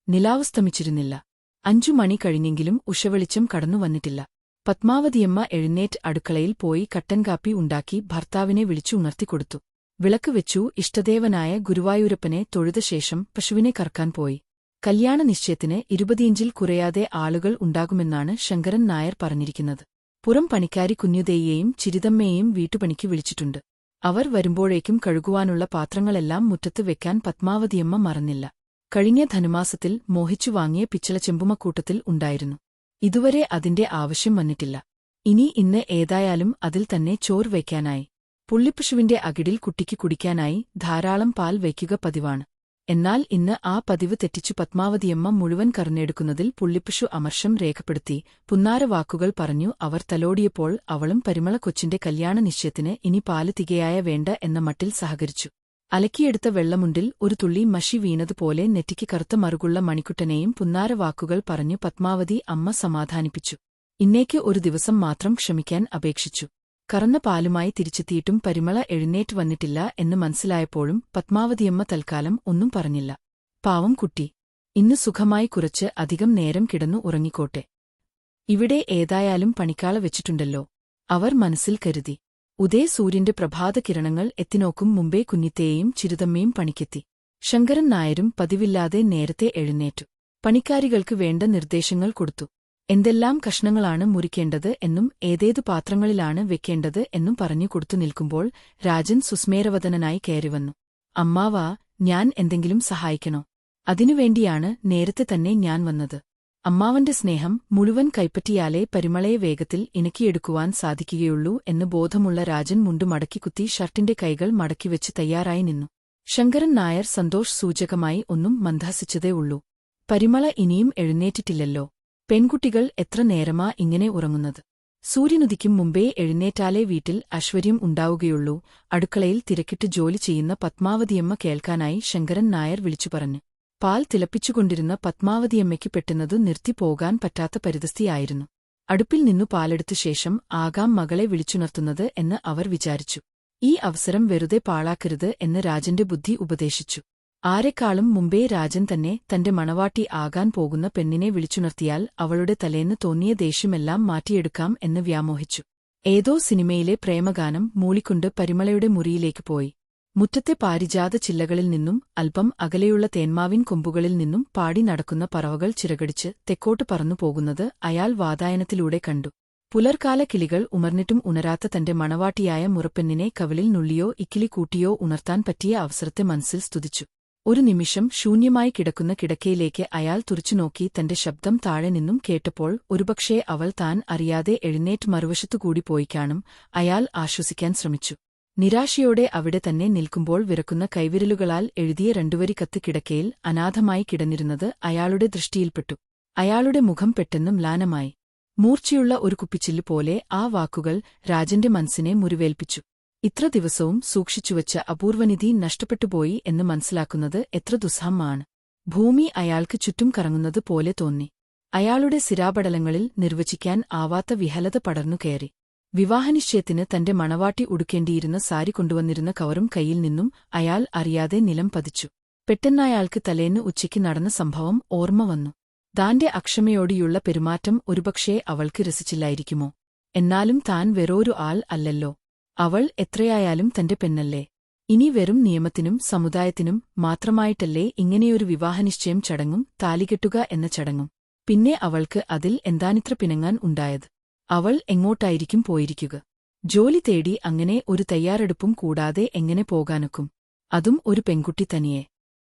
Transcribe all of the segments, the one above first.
നിലാവസ്തമിച്ചിരുന്നില്ല. 5 മണി കഴിഞ്ഞെങ്കിലും ഉഷവെളിച്ചം കടന്നുവന്നിട്ടില്ല. പത്മാവതിയമ്മ എഴുന്നേറ്റ് അടുക്കളയിൽ പോയി കട്ടൻ കാപ്പി ഉണ്ടാക്കി ഭർത്താവിനെ വിളിച്ചു ഉണർത്തിക്കൊടുത്തു. വിളക്ക് വെച്ചു. ഇഷ്ടദേവനായ ഗുരുവായൂരപ്പനെ തൊഴുത ശേഷം പശുവിനെ കറക്കാൻ പോയി. കല്യാണ നിശ്ചയത്തിന് 20 കുറയാതെ ആളുകൾ ഉണ്ടാകുമെന്നാണ് ശങ്കരൻ നായർ പറഞ്ഞിരിക്കുന്നത്. പുറം പണിക്കാരി കുഞ്ഞുദേയിയെയും ചിരിതമ്മയെയും വീട്ടുപണിക്ക് വിളിച്ചിട്ടുണ്ട്. അവർ വരുമ്പോഴേക്കും കഴുകുവാനുള്ള പാത്രങ്ങളെല്ലാം മുറ്റത്ത് വെക്കാൻ പത്മാവതിയമ്മ മറന്നില്ല. കഴിഞ്ഞ ധനുമാസത്തിൽ മോഹിച്ചു വാങ്ങിയ പിച്ചളച്ചെമ്പുമക്കൂട്ടത്തിൽ ഉണ്ടായിരുന്നു. ഇതുവരെ അതിന്റെ ആവശ്യം വന്നിട്ടില്ല. ഇന്ന് ഏതായാലും അതിൽ തന്നെ ചോറ് വയ്ക്കാനായി. പുള്ളിപ്പശുവിന്റെ അകിടിൽ കുട്ടിക്ക് കുടിക്കാനായി ധാരാളം പാൽ വയ്ക്കുക പതിവാണ്. എന്നാൽ ഇന്ന് ആ പതിവ് തെറ്റിച്ചു പത്മാവതിയമ്മ മുഴുവൻ കറന്നെടുക്കുന്നതിൽ പുള്ളിപ്പശു അമർഷം രേഖപ്പെടുത്തി പുന്നാര വാക്കുകൾ പറഞ്ഞു. അവർ തലോടിയപ്പോൾ അവളും പരിമള കൊച്ചിന്റെ കല്യാണ നിശ്ചയത്തിന് ഇനി പാല് തികയായ വേണ്ട എന്ന മട്ടിൽ സഹകരിച്ചു. അലക്കിയെടുത്ത വെള്ളമുണ്ടിൽ ഒരു തുള്ളി മഷി വീണതുപോലെ നെറ്റിക്ക് കറുത്ത മറുകുള്ള മണിക്കുട്ടനെയും പുന്നാര വാക്കുകൾ പറഞ്ഞു പത്മാവതി അമ്മ സമാധാനിപ്പിച്ചു. ഇന്നേക്ക് ഒരു ദിവസം മാത്രം ക്ഷമിക്കാൻ അപേക്ഷിച്ചു. കറന്ന പാലുമായി തിരിച്ചെത്തിയിട്ടും പരിമള എഴുന്നേറ്റ് വന്നിട്ടില്ല എന്ന് മനസ്സിലായപ്പോഴും പത്മാവതിയമ്മ തൽക്കാലം ഒന്നും പറഞ്ഞില്ല. പാവം കുട്ടി, ഇന്ന് സുഖമായി കുറച്ച് അധികം നേരം കിടന്നു ഉറങ്ങിക്കോട്ടെ. ഇവിടെ ഏതായാലും പണിക്കാള വെച്ചിട്ടുണ്ടല്ലോ, അവർ മനസ്സിൽ കരുതി. സൂര്യന്റെ പ്രഭാതകിരണങ്ങൾ എത്തിനോക്കും മുമ്പേ കുഞ്ഞിത്തേയും ചിരുതമ്മയും പണിക്കെത്തി. ശങ്കരൻ നായരും പതിവില്ലാതെ നേരത്തെ എഴുന്നേറ്റു. പണിക്കാരികൾക്ക് വേണ്ട നിർദ്ദേശങ്ങൾ കൊടുത്തു. എന്തെല്ലാം കഷ്ണങ്ങളാണ് മുറിക്കേണ്ടത് എന്നും ഏതേതു പാത്രങ്ങളിലാണ് വെക്കേണ്ടത് എന്നും പറഞ്ഞു കൊടുത്തു നിൽക്കുമ്പോൾ രാജൻ സുസ്മേരവദനായി കയറിവന്നു. അമ്മാവാ, ഞാൻ എന്തെങ്കിലും സഹായിക്കണോ? അതിനുവേണ്ടിയാണ് നേരത്തെ തന്നെ ഞാൻ വന്നത്. അമ്മാവന്റെ സ്നേഹം മുഴുവൻ കൈപ്പറ്റിയാലേ പരിമളയെ വേഗത്തിൽ ഇണക്കിയെടുക്കുവാൻ സാധിക്കുകയുള്ളൂ എന്ന് ബോധമുള്ള രാജൻ മുണ്ടു മടക്കിക്കുത്തി ഷർട്ടിന്റെ കൈകൾ മടക്കിവെച്ച് തയ്യാറായി നിന്നു. ശങ്കരൻ നായർ സന്തോഷ് സൂചകമായി ഒന്നും മന്ദഹസിച്ചതേ ഉള്ളൂ. പരിമള ഇനിയും എഴുന്നേറ്റിട്ടില്ലല്ലോ. പെൺകുട്ടികൾ എത്ര നേരമാ ഇങ്ങനെ ഉറങ്ങുന്നത്? സൂര്യനുദിക്കും മുമ്പേ എഴുന്നേറ്റാലേ വീട്ടിൽ ഐശ്വര്യം ഉണ്ടാവുകയുള്ളൂ. അടുക്കളയിൽ തിരക്കിട്ട് ജോലി ചെയ്യുന്ന പത്മാവതിയമ്മ കേൾക്കാനായി ശങ്കരൻ നായർ വിളിച്ചു പറഞ്ഞു. പാൽ തിളപ്പിച്ചുകൊണ്ടിരുന്ന പത്മാവതിയമ്മയ്ക്ക് പെട്ടെന്നത് നിർത്തിപ്പോകാൻ പറ്റാത്ത പരിതസ്ഥിതിയായിരുന്നു. അടുപ്പിൽ നിന്നു പാലെടുത്ത ശേഷം ആകാം മകളെ വിളിച്ചുണർത്തുന്നത് എന്ന് അവർ വിചാരിച്ചു. ഈ അവസരം വെറുതെ പാഴാക്കരുത് എന്ന് രാജന്റെ ബുദ്ധി ഉപദേശിച്ചു. ആരെക്കാളും മുമ്പേ രാജൻ തന്നെ തന്റെ മണവാട്ടി ആകാൻ പോകുന്ന പെണ്ണിനെ വിളിച്ചുണർത്തിയാൽ അവളുടെ തലേന്ന് തോന്നിയ ദേഷ്യമെല്ലാം മാറ്റിയെടുക്കാം എന്ന് വ്യാമോഹിച്ചു. ഏതോ സിനിമയിലെ പ്രേമഗാനം മൂളിക്കൊണ്ട് പരിമളയുടെ മുറിയിലേക്ക് പോയി. മുറ്റത്തെ പാരിജാത ചില്ലകളിൽ നിന്നും അല്പം അകലെയുള്ള തേന്മാവിൻ കൊമ്പുകളിൽ നിന്നും പാടി നടക്കുന്ന പറവകൾ ചിറകടിച്ച് തെക്കോട്ട് പറന്നു പോകുന്നത് അയാൾ വാതായനത്തിലൂടെ കണ്ടു. പുലർക്കാല കിളികൾ ഉമർന്നിട്ടും ഉണരാത്ത തന്റെ മണവാട്ടിയായ മുറപ്പെണ്ണിനെ കവിളിൽ നുള്ളിയോ ഇക്കിളി കൂട്ടിയോ ഉണർത്താൻ പറ്റിയ അവസരത്തെ മനസ്സിൽ സ്തുതിച്ചു. ഒരു നിമിഷം ശൂന്യമായി കിടക്കുന്ന കിടക്കയിലേക്ക് അയാൾ തുറിച്ചുനോക്കി. തന്റെ ശബ്ദം താഴെ നിന്നും കേട്ടപ്പോൾ ഒരുപക്ഷേ അവൾ താൻ അറിയാതെ എഴുന്നേറ്റ് മറുവശത്തുകൂടി പോയിക്കാണും. അയാൾ ആശ്വസിക്കാൻ ശ്രമിച്ചു. നിരാശയോടെ അവിടെ തന്നെ നിൽക്കുമ്പോൾ വിറക്കുന്ന കൈവിരലുകളാൽ എഴുതിയ 2 വരി കത്ത് കിടക്കയിൽ അനാഥമായി കിടന്നിരുന്നത് അയാളുടെ ദൃഷ്ടിയിൽപ്പെട്ടു. അയാളുടെ മുഖം പെട്ടെന്ന് മ്ലാനമായി. മൂർച്ചയുള്ള ഒരു കുപ്പിച്ചില്ല് പോലെ ആ വാക്കുകൾ രാജന്റെ മനസ്സിനെ മുറിവേൽപ്പിച്ചു. ഇത്ര ദിവസവും സൂക്ഷിച്ചുവച്ച അപൂർവനിധി നഷ്ടപ്പെട്ടുപോയി എന്ന് മനസ്സിലാക്കുന്നത് എത്ര ദുസ്സഹമാണ്. ഭൂമി അയാൾക്ക് ചുറ്റും കറങ്ങുന്നത് പോലെ തോന്നി. അയാളുടെ സിരാപടലങ്ങളിൽ നിർവചിക്കാൻ ആവാത്ത വിഹലത പടർന്നു കയറി. വിവാഹനിശ്ചയത്തിന് തന്റെ മണവാട്ടി ഉടുക്കേണ്ടിയിരുന്ന സാരി കൊണ്ടുവന്നിരുന്ന കവറും കൈയിൽ നിന്നും അയാൾ അറിയാതെ നിലം പതിച്ചു. പെട്ടെന്നയാൾക്ക് തലേന്ന് ഉച്ചയ്ക്ക് നടന്ന സംഭവം ഓർമ്മ വന്നു. താന്റെ അക്ഷമയോടെയുള്ള പെരുമാറ്റം ഒരുപക്ഷേ അവൾക്ക് രസിച്ചില്ലായിരിക്കുമോ? എന്നാലും താൻ വേറൊരു ആൾ അല്ലല്ലോ. അവൾ എത്രയായാലും തന്റെ പെണ്ണല്ലേ. ഇനി വെറും നിയമത്തിനും സമുദായത്തിനും മാത്രമായിട്ടല്ലേ ഇങ്ങനെയൊരു വിവാഹനിശ്ചയം ചടങ്ങും താലികെട്ടുക എന്ന ചടങ്ങും? പിന്നെ അവൾക്ക് അതിൽ എന്താണിത്ര പിണങ്ങാൻ ഉണ്ടായത്? അവൾ എങ്ങോട്ടായിരിക്കും പോയിരിക്കുക? ജോലി തേടി അങ്ങനെ ഒരു തയ്യാറെടുപ്പും കൂടാതെ എങ്ങനെ പോകാനൊക്കും? അതും ഒരു പെൺകുട്ടി തനിയെ.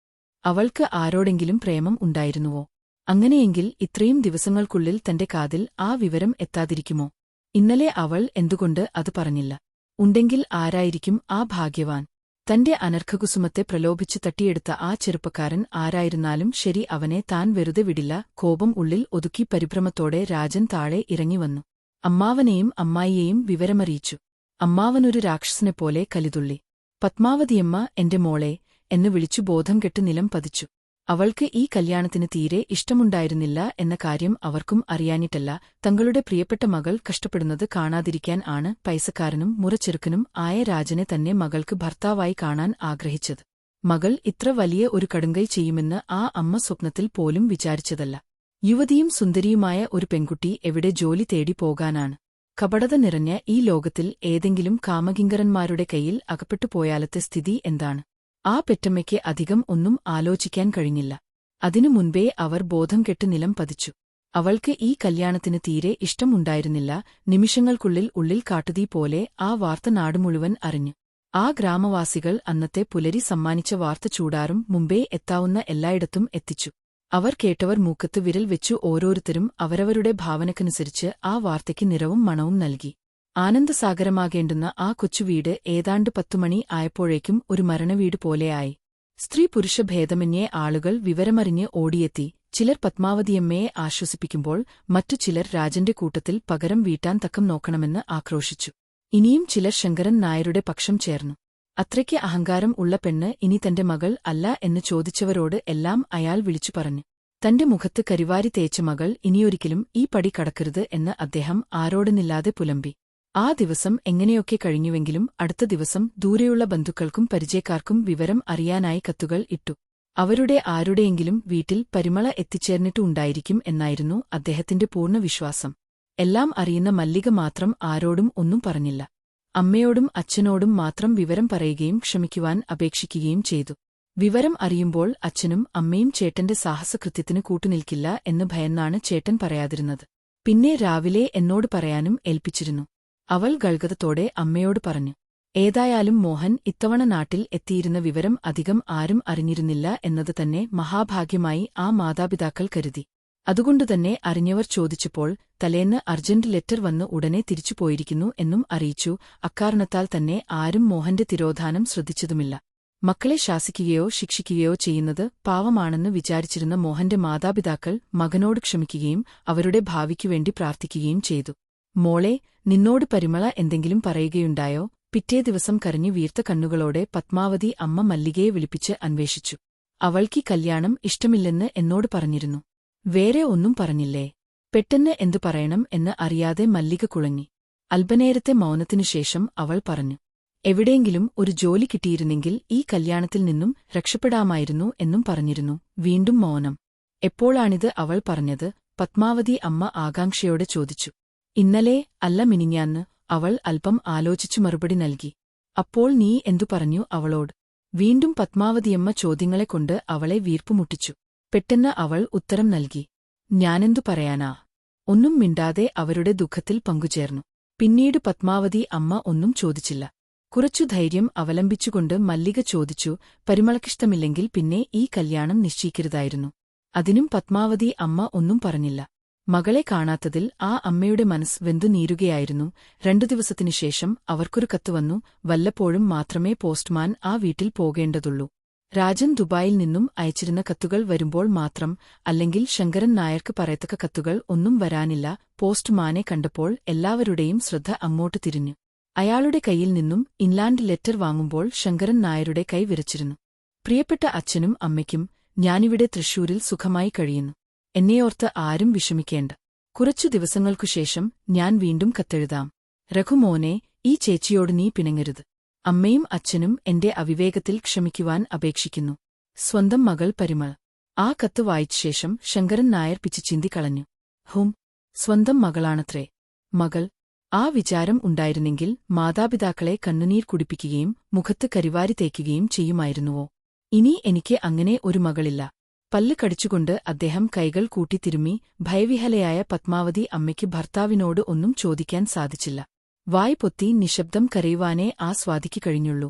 അവൾക്ക് ആരോടെങ്കിലും പ്രേമം ഉണ്ടായിരുന്നുവോ? അങ്ങനെയെങ്കിൽ ഇത്രയും ദിവസങ്ങൾക്കുള്ളിൽ തന്റെ കാതിൽ ആ വിവരം എത്താതിരിക്കുമോ? ഇന്നലെ അവൾ എന്തുകൊണ്ട് അത് പറഞ്ഞില്ല? ഉണ്ടെങ്കിൽ ആരായിരിക്കും ആ ഭാഗ്യവാൻ? തന്റെ അനർഘകുസുമത്തെ പ്രലോഭിച്ച് തട്ടിയെടുത്ത ആ ചെറുപ്പക്കാരൻ ആരായിരുന്നാലും ശരി, അവനെ താൻ വെറുതെ വിടില്ല. കോപം ഉള്ളിൽ ഒതുക്കി പരിഭ്രമത്തോടെ രാജൻ താഴെ ഇറങ്ങിവന്നു. അമ്മാവനെയും അമ്മായിയെയും വിവരമറിയിച്ചു. അമ്മാവനൊരു രാക്ഷസനെപ്പോലെ കലിതുള്ളി. പത്മാവതിയമ്മ എന്റെ മോളെ എന്ന് വിളിച്ചു ബോധം കെട്ട് നിലം പതിച്ചു. അവൾക്ക് ഈ കല്യാണത്തിന് തീരെ ഇഷ്ടമുണ്ടായിരുന്നില്ല എന്ന കാര്യം അവർക്കും അറിയാനിട്ടല്ല. തങ്ങളുടെ പ്രിയപ്പെട്ട മകൾ കഷ്ടപ്പെടുന്നത് കാണാതിരിക്കാൻ ആണ് പൈസക്കാരനും മുറച്ചെറുക്കനും ആയ രാജനെ തന്നെ മകൾക്ക് ഭർത്താവായി കാണാൻ ആഗ്രഹിച്ചത്. മകൾ ഇത്ര വലിയ ഒരു കടുങ്കൈ ചെയ്യുമെന്ന് ആ അമ്മ സ്വപ്നത്തിൽ പോലും വിചാരിച്ചതല്ല. യുവതിയും സുന്ദരിയുമായ ഒരു പെൺകുട്ടി എവിടെ ജോലി തേടി പോകാനാണ്? കപടത നിറഞ്ഞ ഈ ലോകത്തിൽ ഏതെങ്കിലും കാമകിങ്കരന്മാരുടെ കൈയിൽ അകപ്പെട്ടുപോയാലത്തെ സ്ഥിതി എന്താണ്? ആ പെറ്റമ്മയ്ക്ക് അധികം ഒന്നും ആലോചിക്കാൻ കഴിഞ്ഞില്ല. അതിനു മുൻപേ അവർ ബോധം കെട്ട് നിലം പതിച്ചു. അവൾക്ക് ഈ കല്യാണത്തിന് തീരെ ഇഷ്ടമുണ്ടായിരുന്നില്ല. നിമിഷങ്ങൾക്കുള്ളിൽ ഉള്ളിൽ കാട്ടുതീ പോലെ ആ വാർത്ത നാടുമുഴുവൻ അറിഞ്ഞു. ആ ഗ്രാമവാസികൾ അന്നത്തെ പുലരി സമ്മാനിച്ച വാർത്ത ചൂടാറും മുമ്പേ എത്താവുന്ന എല്ലായിടത്തും എത്തിച്ചു. അവർ കേട്ടവർ മൂക്കത്ത് വിരൽ വെച്ചു. ഓരോരുത്തരും അവരവരുടെ ഭാവനക്കനുസരിച്ച് ആ വാർത്തയ്ക്ക് നിറവും മണവും നൽകി. ആനന്ദസാഗരമാകേണ്ടുന്ന ആ കൊച്ചുവീട് ഏതാണ്ട് 10 മണി ആയപ്പോഴേക്കും ഒരു മരണവീട് പോലെയായി. സ്ത്രീ പുരുഷ ഭേദമന്യേ ആളുകൾ വിവരമറിഞ്ഞ് ഓടിയെത്തി. ചിലർ പത്മാവതിയമ്മയെ ആശ്വസിപ്പിക്കുമ്പോൾ മറ്റു ചിലർ രാജന്റെ കൂട്ടത്തിൽ പകരം വീട്ടാൻ തക്കം നോക്കണമെന്ന് ആക്രോശിച്ചു. ഇനിയും ചിലർ ശങ്കരൻ നായരുടെ പക്ഷം ചേർന്നു. അത്രയ്ക്ക് അഹങ്കാരം ഉള്ള പെണ്ണ് ഇനി തന്റെ മകൾ അല്ല എന്ന് ചോദിച്ചവരോട് എല്ലാം അയാൾ വിളിച്ചു പറഞ്ഞു. തന്റെ മുഖത്ത് കരിവാരി തേച്ച മകൾ ഇനിയൊരിക്കലും ഈ പടി കടക്കരുത് എന്ന് അദ്ദേഹം ആരോടുന്നില്ലാതെ പുലമ്പി. ആ ദിവസം എങ്ങനെയൊക്കെ കഴിഞ്ഞുവെങ്കിലും അടുത്ത ദിവസം ദൂരെയുള്ള ബന്ധുക്കൾക്കും പരിചയക്കാർക്കും വിവരം അറിയാനായി കത്തുകൾ ഇട്ടു. അവരുടെ ആരുടെയെങ്കിലും വീട്ടിൽ പരിമള എത്തിച്ചേർന്നിട്ടുണ്ടായിരിക്കും എന്നായിരുന്നു അദ്ദേഹത്തിന്റെ പൂർണ്ണ വിശ്വാസം. എല്ലാം അറിയുന്ന മല്ലിക മാത്രം ആരോടും ഒന്നും പറഞ്ഞില്ല. അമ്മയോടും അച്ഛനോടും മാത്രം വിവരം പറയുകയും ക്ഷമിക്കുവാൻ അപേക്ഷിക്കുകയും ചെയ്തു. വിവരം അറിയുമ്പോൾ അച്ഛനും അമ്മയും ചേട്ടന്റെ സാഹസകൃത്യത്തിന് കൂട്ടുനിൽക്കില്ല എന്ന് ഭയന്നാണ് ചേട്ടൻ പറയാതിരുന്നത്. പിന്നെ രാവിലെ എന്നോട് പറയാനും ഏൽപ്പിച്ചിരുന്നു. അവൾ ഗൽഗതത്തോടെ അമ്മയോട് പറഞ്ഞു. ഏതായാലും മോഹൻ ഇത്തവണ നാട്ടിൽ എത്തിയിരുന്ന വിവരം അധികം ആരും അറിഞ്ഞിരുന്നില്ല എന്നത് തന്നെ മഹാഭാഗ്യമായി ആ മാതാപിതാക്കൾ കരുതി. അതുകൊണ്ടുതന്നെ അറിഞ്ഞവർ ചോദിച്ചപ്പോൾ തലേന്ന് അർജന്റ് ലെറ്റർ വന്ന് ഉടനെ തിരിച്ചുപോയിരിക്കുന്നു എന്നും അറിയിച്ചു. അക്കാരണത്താൽ തന്നെ ആരും മോഹന്റെ തിരോധാനം ശ്രദ്ധിച്ചതുമില്ല. മക്കളെ ശാസിക്കുകയോ ശിക്ഷിക്കുകയോ ചെയ്യുന്നത് പാവമാണെന്ന് വിചാരിച്ചിരുന്ന മോഹന്റെ മാതാപിതാക്കൾ മകനോട് ക്ഷമിക്കുകയും അവരുടെ ഭാവിക്കുവേണ്ടി പ്രാർത്ഥിക്കുകയും ചെയ്തു. മോളെ, നിന്നോട് പരിമള എന്തെങ്കിലും പറയുകയുണ്ടായോ? പിറ്റേ ദിവസം കരഞ്ഞു വീർത്ത കണ്ണുകളോടെ പത്മാവതി അമ്മ മല്ലികയെ വിളിപ്പിച്ച് അന്വേഷിച്ചു. അവൾക്ക് കല്യാണം ഇഷ്ടമില്ലെന്ന് എന്നോട് പറഞ്ഞിരുന്നു. വേറെ ഒന്നും പറഞ്ഞില്ലേ? പെട്ടെന്ന് എന്തു പറയണം എന്ന് അറിയാതെ മല്ലിക കുഴങ്ങി. അല്പനേരത്തെ മൗനത്തിനുശേഷം അവൾ പറഞ്ഞു. എവിടെയെങ്കിലും ഒരു ജോലി കിട്ടിയിരുന്നെങ്കിൽ ഈ കല്യാണത്തിൽ നിന്നും രക്ഷപ്പെടാമായിരുന്നു എന്നും പറഞ്ഞിരുന്നു. വീണ്ടും മൗനം. എപ്പോഴാണിത് അവൾ പറഞ്ഞത്? പത്മാവതി അമ്മ ആകാംക്ഷയോടെ ചോദിച്ചു. ഇന്നലെ, അല്ല മിനിഞ്ഞാന്ന്. അവൾ അല്പം ആലോചിച്ചു മറുപടി നൽകി. അപ്പോൾ നീ എന്തു പറഞ്ഞു അവളോട്? വീണ്ടും പത്മാവതിയമ്മ ചോദ്യങ്ങളെക്കൊണ്ട് അവളെ വീർപ്പുമുട്ടിച്ചു. പെട്ടെന്ന് അവൾ ഉത്തരം നൽകി. ഞാനെന്തു പറയാനാ? ഒന്നും മിണ്ടാതെ അവരുടെ ദുഃഖത്തിൽ പങ്കുചേർന്നു. പിന്നീട് പത്മാവതി അമ്മ ഒന്നും ചോദിച്ചില്ല. കുറച്ചു ധൈര്യം അവലംബിച്ചുകൊണ്ട് മല്ലിക ചോദിച്ചു. പരിമളക്കിഷ്ടമില്ലെങ്കിൽ പിന്നെ ഈ കല്യാണം നിശ്ചയിക്കരുതായിരുന്നു. അതിനും പത്മാവതി അമ്മ ഒന്നും പറഞ്ഞില്ല. മകളെ കാണാത്തതിൽ ആ അമ്മയുടെ മനസ്സ് വെന്തു നീറുകയായിരുന്നു. 2 ദിവസത്തിനുശേഷം അവർക്കൊരു കത്ത് വന്നു. വല്ലപ്പോഴും മാത്രമേ പോസ്റ്റ്മാൻ ആ വീട്ടിൽ പോകേണ്ടതുള്ളൂ. രാജൻ ദുബായിൽ നിന്നും അയച്ചിരുന്ന കത്തുകൾ വരുമ്പോൾ മാത്രം, അല്ലെങ്കിൽ ശങ്കരൻ നായർക്ക് പറയത്തക്ക കത്തുകൾ ഒന്നും വരാനില്ല. പോസ്റ്റ്മാനെ കണ്ടപ്പോൾ എല്ലാവരുടെയും ശ്രദ്ധ അങ്ങോട്ട് തിരിഞ്ഞു. അയാളുടെ കൈയിൽ നിന്നും ഇൻലാൻഡ് ലെറ്റർ വാങ്ങുമ്പോൾ ശങ്കരൻ നായരുടെ കൈ വിറച്ചിരുന്നു. പ്രിയപ്പെട്ട അച്ഛനും അമ്മയ്ക്കും, ഞാനിവിടെ തൃശൂരിൽ സുഖമായി കഴിയുന്നു. എന്നെയോർത്ത് ആരും വിഷമിക്കേണ്ട. കുറച്ചു ദിവസങ്ങൾക്കുശേഷം ഞാൻ വീണ്ടും കത്തെഴുതാം. രഘുമോനെ, ഈ ചേച്ചിയോട് നീ പിണങ്ങരുത്. അമ്മയും അച്ഛനും എന്റെ അവിവേകത്തിൽ ക്ഷമിക്കുവാൻ അപേക്ഷിക്കുന്നു. സ്വന്തം മകൾ പരിമള. ആ കത്ത് വായിച്ച ശേഷം ശങ്കരൻ നായർ പിച്ചു ചിന്തിക്കളഞ്ഞു. സ്വന്തം മകളാണത്രേ. മകൾ. ആ വിചാരം ഉണ്ടായിരുന്നെങ്കിൽ മാതാപിതാക്കളെ കണ്ണുനീർ കുടിപ്പിക്കുകയും മുഖത്ത് കരിവാരി തേക്കുകയും ചെയ്യുമായിരുന്നുവോ? ഇനി എനിക്ക് അങ്ങനെ ഒരു മകളില്ല. പല്ല് കടിച്ചുകൊണ്ട് അദ്ദേഹം കൈകൾ കൂട്ടിത്തിരുമ്മി. ഭയവിഹലയായ പത്മാവതി അമ്മയ്ക്ക് ഭർത്താവിനോട് ഒന്നും ചോദിക്കാൻ സാധിച്ചില്ല. വായ് പൊത്തി നിശബ്ദം കരയുവാനേ ആ സ്വാതിക്ക് കഴിഞ്ഞുള്ളൂ.